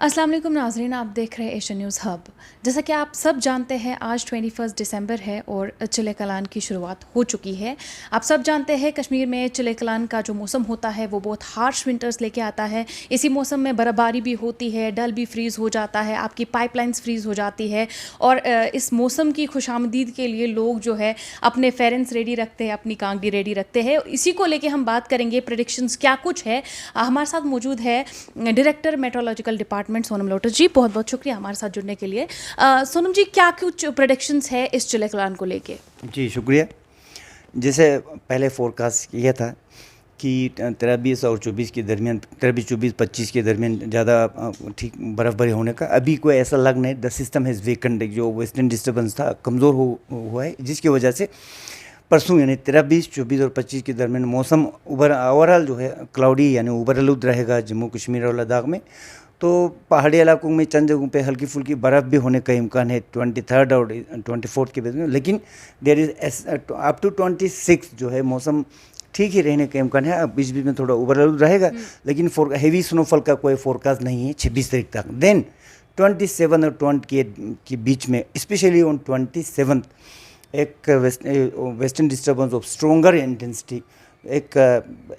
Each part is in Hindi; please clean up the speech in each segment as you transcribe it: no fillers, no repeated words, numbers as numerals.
अस्सलाम वालेकुम नाज़रीन, आप देख रहे हैं एशियन न्यूज़ हब। जैसा कि आप सब जानते हैं, आज 21 दिसंबर है और चिले कलान की शुरुआत हो चुकी है। आप सब जानते हैं कश्मीर में चिले कलान का जो मौसम होता है वो बहुत हार्श विंटर्स लेके आता है। इसी मौसम में बर्फ़बारी भी होती है, डल भी फ्रीज़ हो जाता है, आपकी पाइपलाइंस फ्रीज़ हो जाती है और इस मौसम की खुशामदीद के लिए लोग जो है अपने फेरेंस रेडी रखते हैं, अपनी कांगड़ी रेडी रखते हैं। इसी को लेके हम बात करेंगे, प्रेडिक्शंस क्या कुछ है। हमारे साथ मौजूद है director metrological department Sonam Lotus ji. बहुत बहुत शुक्रिया हमारे साथ जुड़ने के लिए। सोनम जी, क्या कुछ प्रेडिक्शंस है इस चिले कलान को लेके? जी शुक्रिया। जैसे पहले फोरकास्ट किया था कि 23 और 24 के दरमियान, 23, 24, 25 के दरमियान ज़्यादा ठीक बर्फ़बारी होने का अभी कोई ऐसा लग नहीं। द सिस्टम हैज़ वीकन्ड, जो वेस्टर्न डिस्टर्बेंस था कमज़ोर हुआ है, जिसकी वजह से परसों यानी 23, 24 और 25 के दरमियान मौसम ओवरऑल जो है क्लाउडी यानी उबरआलूद रहेगा जम्मू कश्मीर और लद्दाख में। तो पहाड़ी इलाकों में चंद जगहों पे हल्की फुल्की बर्फ़ भी होने का इम्कान है 23 और 24 के बीच में, लेकिन देयर इज़ अप टू 26 जो है मौसम ठीक ही रहने का इम्कान है। अब बीच बीच में थोड़ा उबरआलूद रहेगा, लेकिन हेवी स्नोफॉल का कोई फोरकास्ट नहीं है 26 तारीख तक। देन 27 और 28 के बीच में, स्पेशली ऑन 27 एक western disturbance of stronger intensity, एक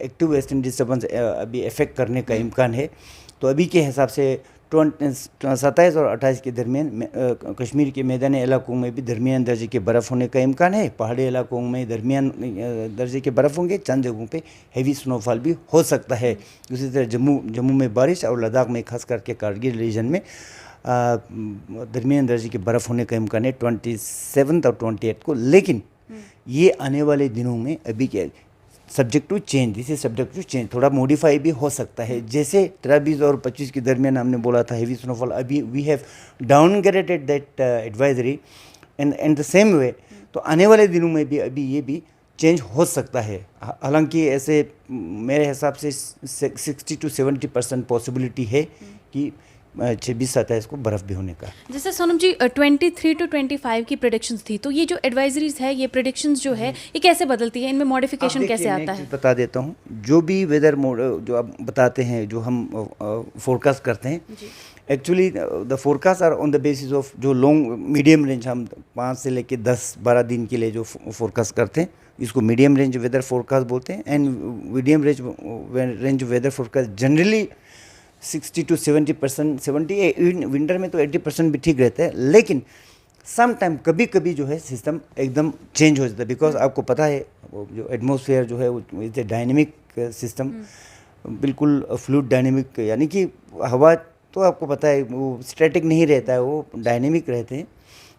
एक्टिव वेस्टर्न डिस्टर्बेंस अभी इफेक्ट करने का इम्कान है। तो अभी के हिसाब से 27 और 28 के दरमियान कश्मीर के मैदानी इलाकों में भी दरमियान दर्जे के बर्फ़ होने का इम्कान है। पहाड़ी इलाकों में दरमियान दर्जे के बर्फ़ होंगे, चंद जगहों पे हेवी स्नोफॉल भी हो सकता है। उसी तरह जम्मू में बारिश और लद्दाख में खास करके कारगिल रीजन में दरमियान दर्जे के बर्फ़ होने का इम्कान है 27 और 28 को। लेकिन ये आने वाले दिनों में अभी क्या subject to change, this is subject to change, थोड़ा मॉडिफाई भी हो सकता है। जैसे 23 और 25 के दरमियान हमने बोला था हेवी स्नोफॉल, अभी we have downgraded that advisory and the same way. तो आने वाले दिनों में भी अभी ये भी चेंज हो सकता है। हालांकि ऐसे मेरे हिसाब से 60 to 70% पॉसिबिलिटी है कि 26-27 को बर्फ़ भी होने का। जैसे सोनम जी 23 to 25 की प्रेडिक्शंस थी, तो ये जो एडवाइजरीज है, ये प्रेडिक्शंस जो है, ये कैसे बदलती है, इनमें मॉडिफिकेशन कैसे आता है? बता देता हूँ। जो भी वेदर जो आप बताते हैं, जो हम फोरकास्ट करते हैं, actually the forecast are on the basis of जो लॉन्ग मीडियम रेंज, हम 5 से लेके 10-12 दिन के लिए जो फोरकास्ट करते हैं, इसको मीडियम रेंज वेदर फोरकास्ट बोलते हैं। And medium range weather forecast generally 60 to 70%, 70 winter में तो 80% भी ठीक रहता है, लेकिन सम टाइम कभी कभी जो है सिस्टम एकदम चेंज हो जाता है। बिकॉज आपको पता है वो जो एटमॉस्फेयर जो है वो इज ए डायनेमिक सिस्टम, बिल्कुल फ्लूइड डायनेमिक, यानी कि हवा तो आपको पता है वो स्टैटिक नहीं रहता है, वो डायनेमिक रहते हैं।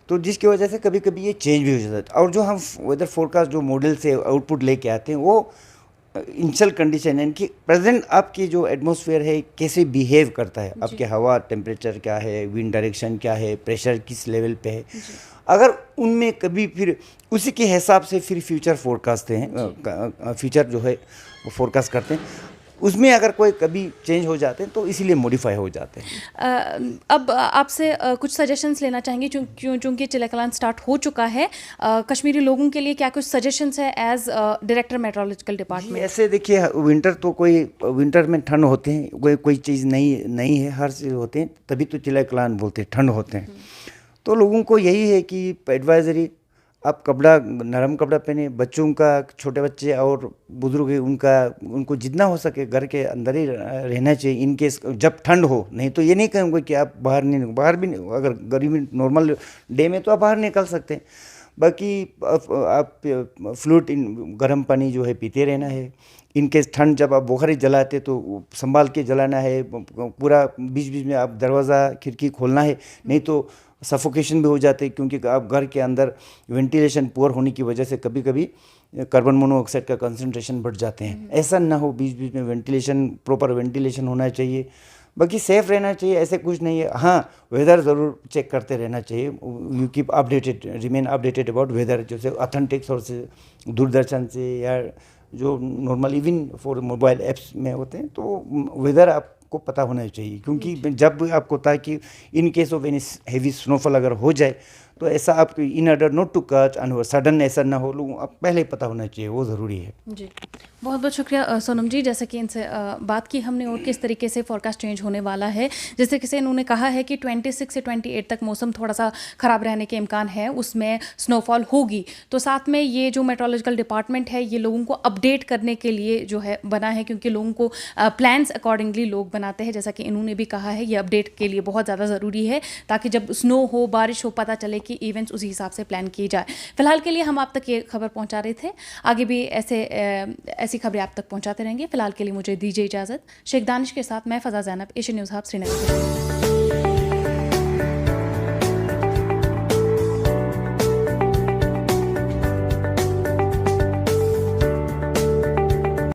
तो जिसकी वजह से कभी कभी ये चेंज भी हो जाता है। और जो हम वेदर फोरकास्ट जो मॉडल से आउटपुट लेके आते हैं, वो इनिशियल कंडीशन यानी कि प्रेजेंट आपकी जो एटमॉस्फेयर है कैसे बिहेव करता है, आपके हवा टेम्परेचर क्या है, विंड डायरेक्शन क्या है, प्रेशर किस लेवल पे है, अगर उनमें कभी फिर उसी के हिसाब से फिर फ्यूचर फोरकास्ट हैं, फ्यूचर जो है वो फोरकास्ट करते हैं। उसमें अगर कोई कभी चेंज हो जाते हैं तो इसीलिए मॉडिफाई हो जाते हैं। अब आपसे कुछ सजेशंस लेना चाहेंगे, चूँकि चिले कलान स्टार्ट हो चुका है, कश्मीरी लोगों के लिए क्या कुछ सजेशंस है एज डायरेक्टर मेट्रोलॉजिकल डिपार्टमेंट? ऐसे देखिए, विंटर तो विंटर में ठंड होते हैं, कोई चीज़ नहीं है, हर चीज़ होते हैं, तभी तो चिले कलान बोलते हैं, ठंड होते हैं। तो लोगों को यही है कि एडवाइजरी, आप नरम कपड़ा पहने, बच्चों का, छोटे बच्चे और बुजुर्ग है उनको जितना हो सके घर के अंदर ही रहना चाहिए इन केस जब ठंड हो। नहीं तो ये नहीं कहूँगा कि आप बाहर भी नहीं, अगर गर्मी नॉर्मल डे में तो आप बाहर निकल सकते हैं, बाकी आप फ्लूइड गर्म पानी जो है पीते रहना है। इन केस ठंड जब आप बुखारी जलाते तो संभाल के जलाना है, पूरा बीच बीच में आप दरवाज़ा खिड़की खोलना है, नहीं तो सफोकेशन भी हो जाते हैं, क्योंकि आप घर के अंदर वेंटिलेशन पुअर होने की वजह से कभी कभी कार्बन मोनोऑक्साइड का कंसंट्रेशन बढ़ जाते हैं। ऐसा ना हो, बीच बीच में वेंटिलेशन, प्रॉपर वेंटिलेशन होना चाहिए। बाकी सेफ रहना चाहिए, ऐसे कुछ नहीं है। हाँ, वेदर ज़रूर चेक करते रहना चाहिए, you keep updated, remain updated about whether, जैसे ऑथेंटिक सोर्स से, दूरदर्शन से, या जो normal even for mobile apps में होते हैं, तो वेदर आपको पता होना चाहिए। क्योंकि जब आपको होता है कि in case of any heavy snowfall अगर हो जाए तो ऐसा आप इन ऑर्डर नॉट टू कच एंड सडन ऐसा ना हो, लोगों को पहले ही पता होना चाहिए, वो ज़रूरी है। जी, बहुत बहुत शुक्रिया सोनम जी, जैसे कि इनसे बात की हमने और किस तरीके से फोरकास्ट चेंज होने वाला है। जैसे कि से इन्होंने कहा है कि 26 से 28 तक मौसम थोड़ा सा ख़राब रहने के इम्कान है, उसमें स्नोफॉल होगी। तो साथ में ये जो मेट्रोलॉजिकल डिपार्टमेंट है ये लोगों को अपडेट करने के लिए जो है बना है, क्योंकि लोगों को प्लान्स अकॉर्डिंगली लोग बनाते हैं। जैसा कि इन्होंने भी कहा है ये अपडेट के लिए बहुत ज़्यादा ज़रूरी है, ताकि जब स्नो हो, बारिश हो, पता चले कि इवेंट्स उसी हिसाब से प्लान किए जाए। फिलहाल के लिए हम आप तक ये खबर पहुंचा रहे थे, आगे भी ऐसी खबरें आप तक पहुंचाते रहेंगे। फिलहाल के लिए मुझे दीजिए इजाज़त। शेख दानिश के साथ मैं Faza Zainab, Asian News Hub Srinagar.